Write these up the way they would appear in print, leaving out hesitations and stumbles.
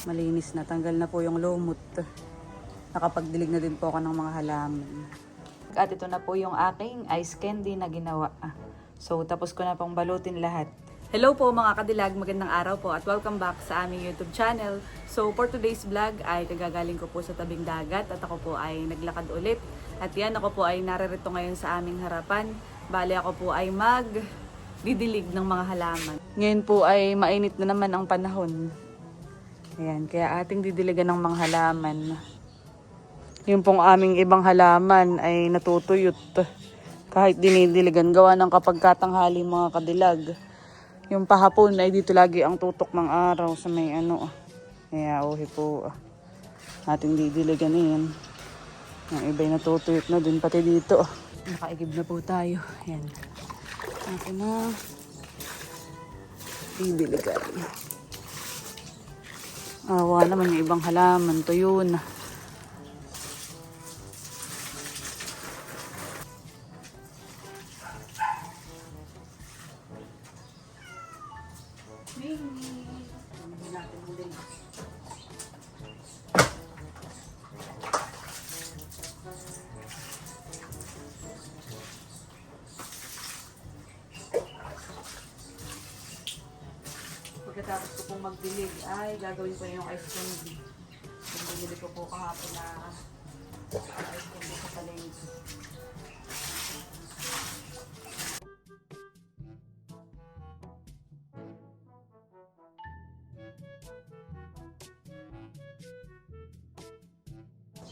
Malinis na, tanggal na po yung lumot. Nakapagdilig na din po ako ng mga halaman. At ito na po yung aking ice candy na ginawa. So, tapos ko na pong balutin lahat. Hello po mga kadilag, magandang araw po at welcome back sa aming YouTube channel. So, for today's vlog ay kagagaling ko po sa tabing dagat at ako po ay naglakad ulit. At yan, ako po ay naririto ngayon sa aming harapan. Bale, ako po ay magdidilig ng mga halaman. Ngayon po ay mainit na naman ang panahon. Ayan, kaya ating didiligan ng mga halaman. Yung pong aming ibang halaman ay natutuyot. Kahit dinidiligan, gawa ng kapag katanghali mga kadilag. Yung pahapon ay dito lagi ang tutok ng araw sa may ano. Kaya uhi po. Ating didiligan yan. Yung iba'y natutuyot na din pati dito. Nakaigib na po tayo. Ayan. Atin na didiligan. Awa naman yung ibang halaman. Tuyo na. Pagkatapos ko pong magdilig ay gagawin ko yung ice candy. Yung binili ko po kahapon na ice candy sa palengke.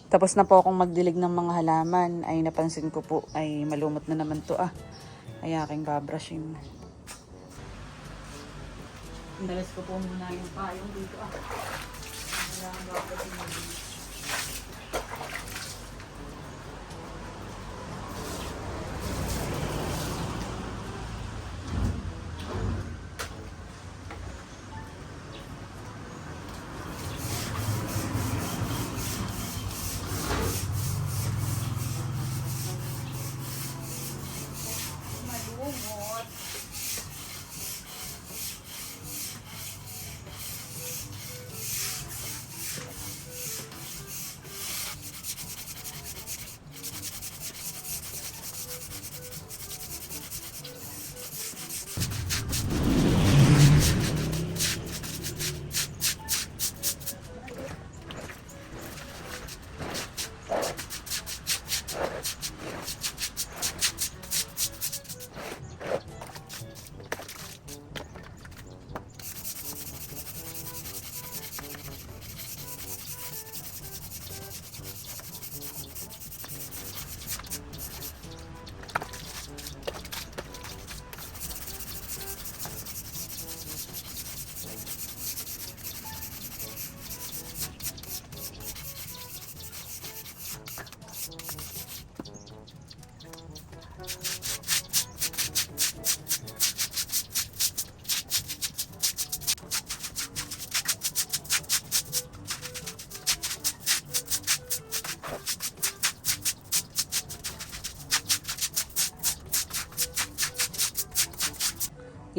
Tapos na po akong magdilig ng mga halaman ay napansin ko po ay malumot na naman to ay aking babrushin. Inalis ko po muna yung payong dito Kailangan babrushin na dito.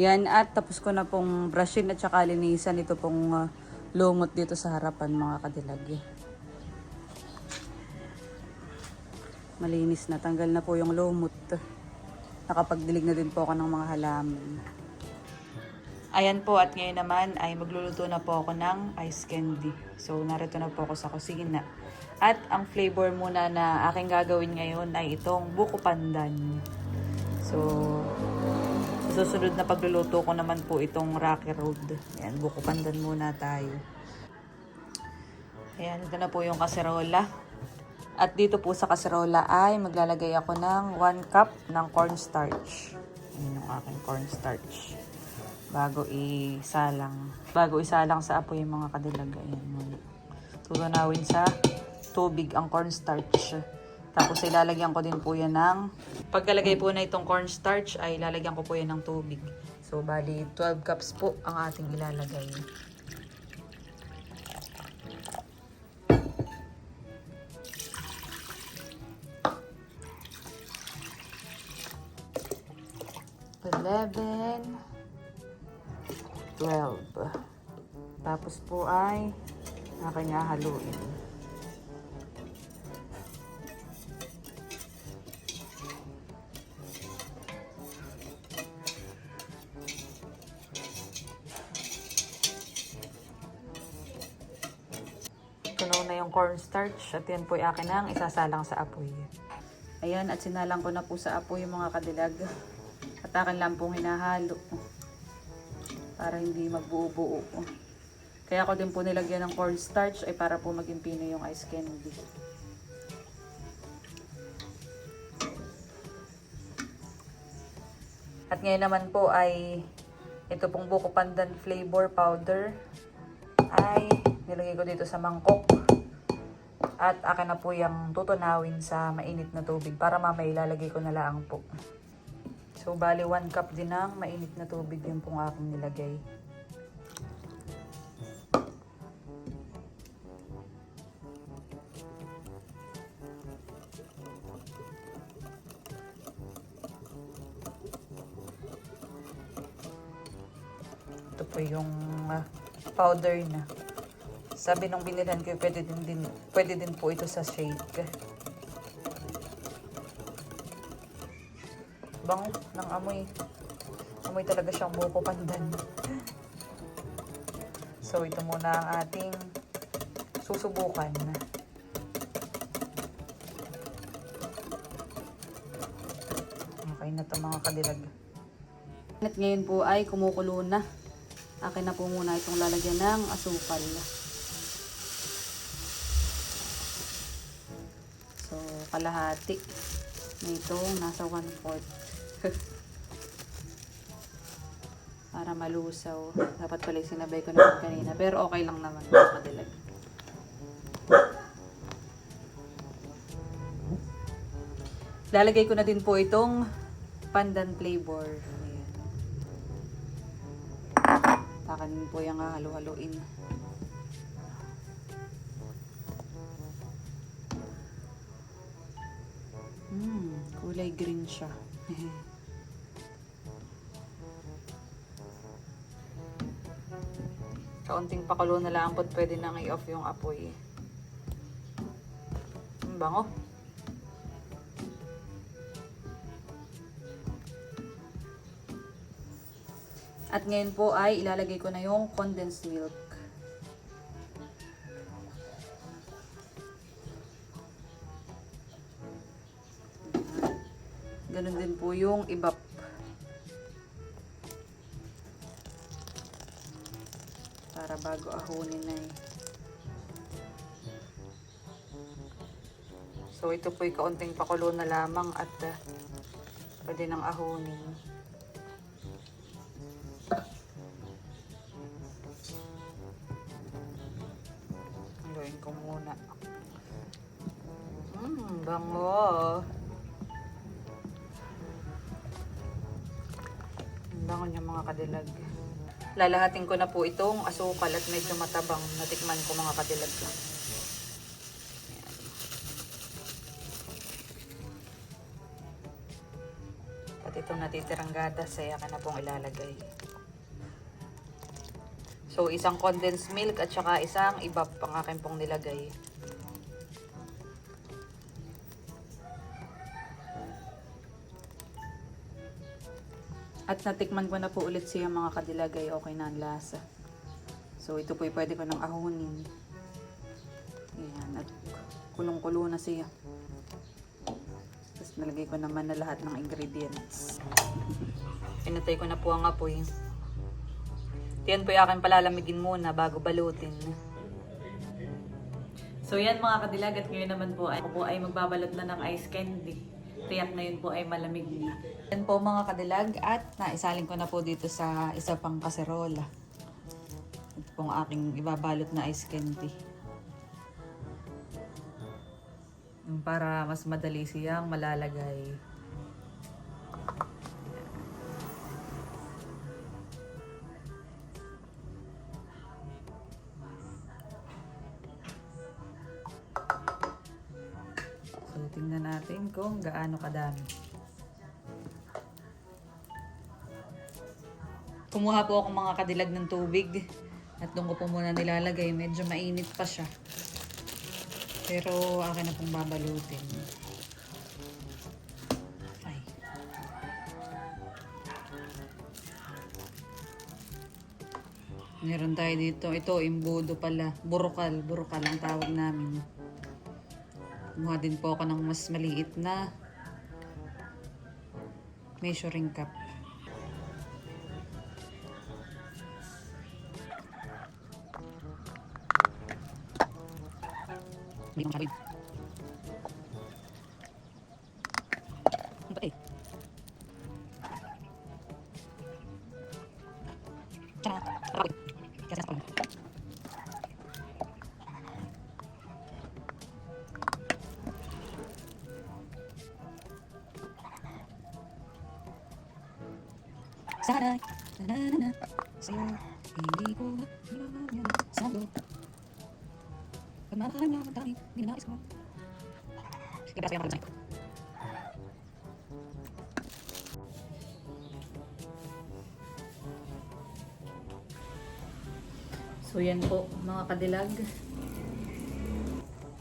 Yan, at tapos ko na pong brushin at saka linisan ito pong lumot dito sa harapan mga kadilag. Malinis na, tanggal na po yung lumot. Nakapagdilig na din po ako ng mga halaman. Ayan po, at ngayon naman ay magluluto na po ako ng ice candy. So narito na po ako sa kusina. At ang flavor muna na aking gagawin ngayon ay itong buko pandan. So susunod na pagluluto ko naman po itong Rocky Road. Ayan, buko pandan muna tayo. Ayan, ito na po yung kaserola. At dito po sa kaserola ay maglalagay ako ng 1 cup ng cornstarch. Ayan yung aking cornstarch. Bago isalang sa apoy yung mga kadilag. Ayan, tutunawin sa tubig ang cornstarch. Tapos ilalagyan ko din po yan ng, pagkalagay po na itong cornstarch ay ilalagyan ko po yan ng tubig. So bali 12 cups po ang ating ilalagay. 11, 12. Tapos po ay aking hahaluin. Tunaw na yung cornstarch at yan po ay akin ang isasalang sa apoy. Ayan, at sinalang ko na po sa apoy yung mga kadilag. At akin lang pong hinahalo para hindi magbuo-buo. Kaya ako din po nilagyan ng cornstarch ay para po maging pino yung ice candy. At ngayon naman po ay ito pong buko pandan flavor powder ay nilagay ko dito sa mangkok. At akin na po yung tutunawin sa mainit na tubig para mamaya ilalagay ko na lang po. So bali 1 cup din ng mainit na tubig yung pong aking nilagay. Ito po yung powder na. Sabi nung binilhan ko, pwede din po ito sa shake. Bango ng amoy. Amoy talaga siyang buko pandan. So ito muna ang ating susubukan. Okay na ito mga kadilag. At ngayon po ay kumukulo na. Akin na po muna itong lalagyan ng asukal. So, kalahati. Nito, nasa 1/4. Para malusaw. Dapat pala sinabay ko naman kanina. Pero okay lang naman. Madilag. Lalagay ko na din po itong pandan flavor. Ayan. Takanin po yung halo-haloin. Kulay green siya. Kaunting pakulo na lang po, pwede nang i-off yung apoy. Ang bango. At ngayon po ay ilalagay ko na yung condensed milk. Ganun din po yung ibap. Para bago ahunin na eh. So ito po yung kaunting pakulo na lamang at pwede nang ahunin. Haluin ko muna. Bango. Bango niya mga kadilag. Lalahatin ko na po itong asukal at medyo matabang. Natikman ko mga kadilag lang. At itong natitirang gatas ay akin na pong ilalagay. So isang condensed milk at saka isang ibap ang akin pong nilagay. At natikman ko na po ulit siya mga kadilagay, okay na ang lasa. So ito po pwede ko nang ahunin. Ayan, at kulong-kulo na siya. Tapos nalagay ko naman na lahat ng ingredients. Pinatay ko na po ang apoy. Yan po yung akin palalamigin muna bago balutin. So yan mga kadilag, at ngayon naman po ako po ay magbabalot na ng ice candy. Tiyak na yun po ay malamig na. Yan po mga kadilag, at naisalin ko na po dito sa isa pang kaserola. Ito pong aking ibabalot na ice candy. Para mas madali siyang malalagay. So tingnan natin kung gaano kadami. Kumuha po ako mga kadilag ng tubig. At doon ko po muna nilalagay. Medyo mainit pa siya. Pero akin na pong babalutin. Ay. Meron tayo dito. Ito, imbudo pala. Burukal. Burukal ang tawag namin. Kumuha din po ako ng mas maliit na measuring cup. Hindi ko masyado. Ang pati. Tsaka, kapag. Kasi nasa kapag. Sana, na, sa'yo, hindi ko iwan yan sa mundo. Pagmamahal niya ang dami, ninais ko. Sige, kasi yung mga sa'yo. So yan po mga kadilag.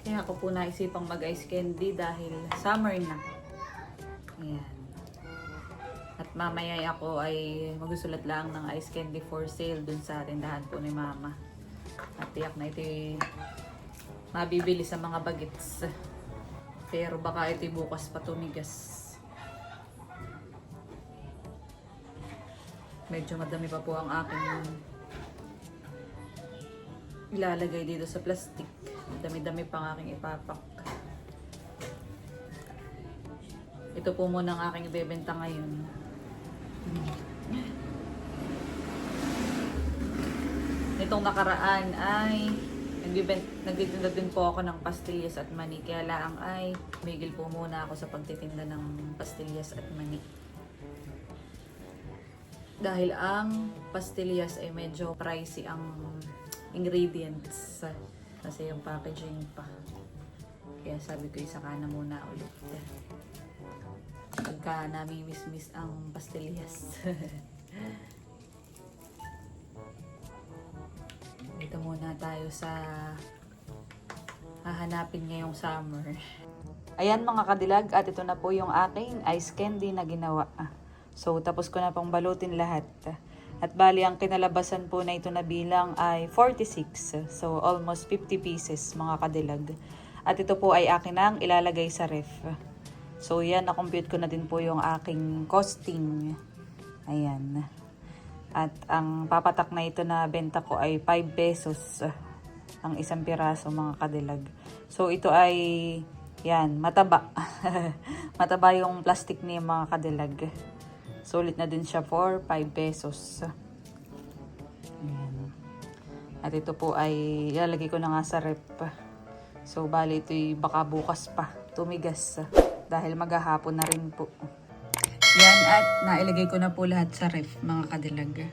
Kaya ako po naisipang mag-ice candy dahil summer na. Ayan. At mamaya ako ay magsusulat lang ng ice candy for sale dun sa tindahan po ni Mama. At tiyak na ito mabibili sa mga bagets. Pero baka ito bukas pa tumigas. Medyo madami pa po ang aking ilalagay dito sa plastic. Dami-dami pang aking ipapak. Ito po muna ang aking ibebenta ngayon. Nitong nakaraan ay nagtitinda din po ako ng pastillas at mani. Kaya lang ay migil po muna ako sa pagtitinda ng pastillas at mani. Dahil ang pastillas ay medyo pricey ang ingredients. Kasi yung packaging pa. Kaya sabi ko isaka na muna ulit. Pagka nami-miss ang pastillas. Dito muna tayo sa hahanapin ngayong summer. Ayan mga kadilag, at ito na po yung aking ice candy na ginawa. So tapos ko na pong balutin lahat. At bali ang kinalabasan po na ito na bilang ay 46. So almost 50 pieces mga kadilag. At ito po ay akin nang ilalagay sa ref. So yan, na-compute ko na din po yung aking costing. Ayan. At ang papatak na ito na benta ko ay 5 pesos ang isang piraso mga kadilag. So ito ay yan, mataba. Mataba yung plastic niya mga kadilag. Sulit na din siya for 5 pesos. Ayan. At ito po ay ilalagay ko na nga sa rep. So bali ito'y baka bukas pa tumigas dahil maghahapon na rin po. Yan, at nailagay ko na po lahat sa ref mga kadilag.